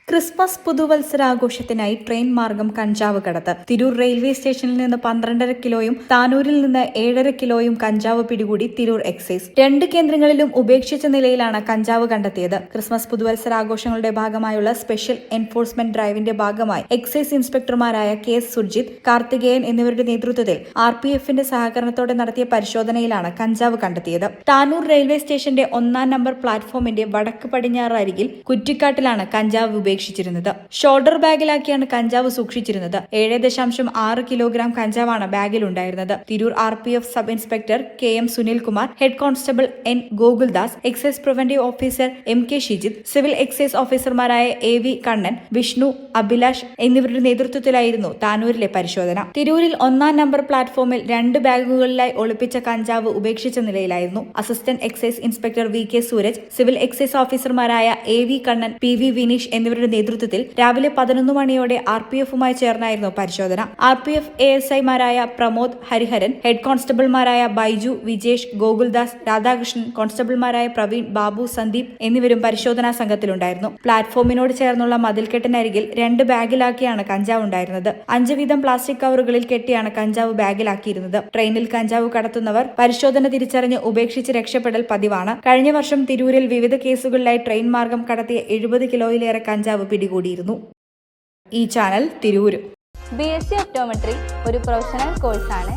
Christmas പുതുവത്സരാഘോഷത്തിനായി train മാർഗം കഞ്ചാവ് കടത്ത്. തിരൂർ റെയിൽവേ സ്റ്റേഷനിൽ നിന്ന് 12.5 കിലോയും താനൂരിൽ നിന്ന് 7.5 കിലോയും കഞ്ചാവ് പിടികൂടി തിരൂർ എക്സൈസ്. 2 കേന്ദ്രങ്ങളിലും ഉപേക്ഷിച്ച നിലയിലാണ് കഞ്ചാവ് കണ്ടെത്തിയത്. ക്രിസ്മസ് പുതുവത്സരാഘോഷങ്ങളുടെ ഭാഗമായുള്ള സ്പെഷ്യൽ എൻഫോഴ്സ്മെന്റ് ഡ്രൈവിന്റെ ഭാഗമായി എക്സൈസ് ഇൻസ്പെക്ടർമാരായ കെ. സുർജിത്, കാർത്തികേയൻ എന്നിവരുടെ നേതൃത്വത്തിൽ RPFന്റെ സഹകരണത്തോടെ നടത്തിയ പരിശോധനയിലാണ് കഞ്ചാവ് കണ്ടെത്തിയത്. താനൂർ റെയിൽവേ സ്റ്റേഷന്റെ 1-ാം നമ്പർ പ്ലാറ്റ്ഫോമിന്റെ വടക്ക് പടിഞ്ഞാറ് അരികിൽ കുറ്റിക്കാട്ടിലാണ് കഞ്ചാവ് ഉപേക്ഷിച്ചിരുന്നത്. ഷോൾഡർ ബാഗിലാക്കിയാണ് കഞ്ചാവ് സൂക്ഷിച്ചിരുന്നത്. 7.6 കിലോഗ്രാം കഞ്ചാവാണ് ബാഗിലുണ്ടായിരുന്നത്. Tirur RPF sub inspector KM Sunilkumar, head constable N. Gokuldas, excise preventive officer MK Shijith, civil excise ഓഫീസർമാരായ AV കണ്ണൻ, വിഷ്ണു, അഭിലാഷ് എന്നിവരുടെ നേതൃത്വത്തിലായിരുന്നു താനൂരിലെ പരിശോധന. തിരൂരിൽ 1-ാം നമ്പർ പ്ലാറ്റ്ഫോമിൽ 2 ബാഗുകളിലായി ഒളിപ്പിച്ച കഞ്ചാവ് ഉപേക്ഷിച്ച നിലയിലായിരുന്നു. Assistant excise inspector VK Sooraj, civil excise ഓഫീസർമാരായ AV കണ്ണൻ, PV വിനീഷ് എന്നിവരുടെ നേതൃത്വത്തിൽ രാവിലെ 11 മണിയോടെ RPFുമായി ചേർന്നായിരുന്നു പരിശോധന. RPF ASIമാരായ പ്രമോദ്, ഹരിഹരൻ, ഹെഡ് കോൺസ്റ്റബിൾമാരായ ബൈജു, വിജേഷ്, ഗോകുൽദാസ്, രാധാകൃഷ്ണൻ, കോൺസ്റ്റബിൾമാരായ പ്രവീൺ, ബാബു, സന്ദീപ് എന്നിവരും പരിശോധനാ സംഘത്തിലുണ്ടായിരുന്നു. പ്ലാറ്റ്ഫോമിനോട് ചേർന്നുള്ള മതിൽക്കെട്ടിനരികിൽ 2 ബാഗിലാക്കിയാണ് കഞ്ചാവ് ഉണ്ടായിരുന്നത്. 5 വീതം പ്ലാസ്റ്റിക് കവറുകളിൽ കെട്ടിയാണ് കഞ്ചാവ് ബാഗിലാക്കിയിരുന്നത്. ട്രെയിനിൽ കഞ്ചാവ് കടത്തുന്നവർ പരിശോധന തിരിച്ചറിഞ്ഞ് ഉപേക്ഷിച്ച് രക്ഷപ്പെടൽ പതിവാണ്. കഴിഞ്ഞ വർഷം തിരൂരിൽ വിവിധ കേസുകളിലായി ട്രെയിൻ മാർഗം കടത്തിയ 70 കിലോയിലേറെ കഞ്ചാവ് പിടികൂടിയിരുന്നു. ഈ ചാനൽ തിരൂർ. BSc ഒപ്റ്റോമെട്രി ഒരു പ്രൊഫഷണൽ കോഴ്സാണ്.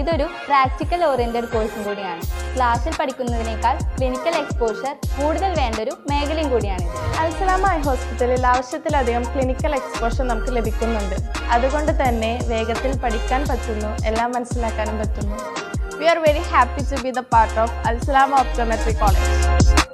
ഇതൊരു പ്രാക്ടിക്കൽ ഓറിയന്റഡ് കോഴ്സും കൂടിയാണ്. ക്ലാസ്സിൽ പഠിക്കുന്നതിനേക്കാൾ ക്ലിനിക്കൽ എക്സ്പോഷർ കൂടുതൽ വേണ്ടൊരു മേഖലയും കൂടിയാണ്. അൽസലാമ ഐ ഹോസ്പിറ്റലിൽ ആവശ്യത്തിലധികം ക്ലിനിക്കൽ എക്സ്പോഷർ നമുക്ക് ലഭിക്കുന്നുണ്ട്. അതുകൊണ്ട് തന്നെ വേഗത്തിൽ പഠിക്കാൻ പറ്റുന്നു, എല്ലാം മനസ്സിലാക്കാനും പറ്റുന്നു. We are very happy to be the part of Al Salama Optometry College.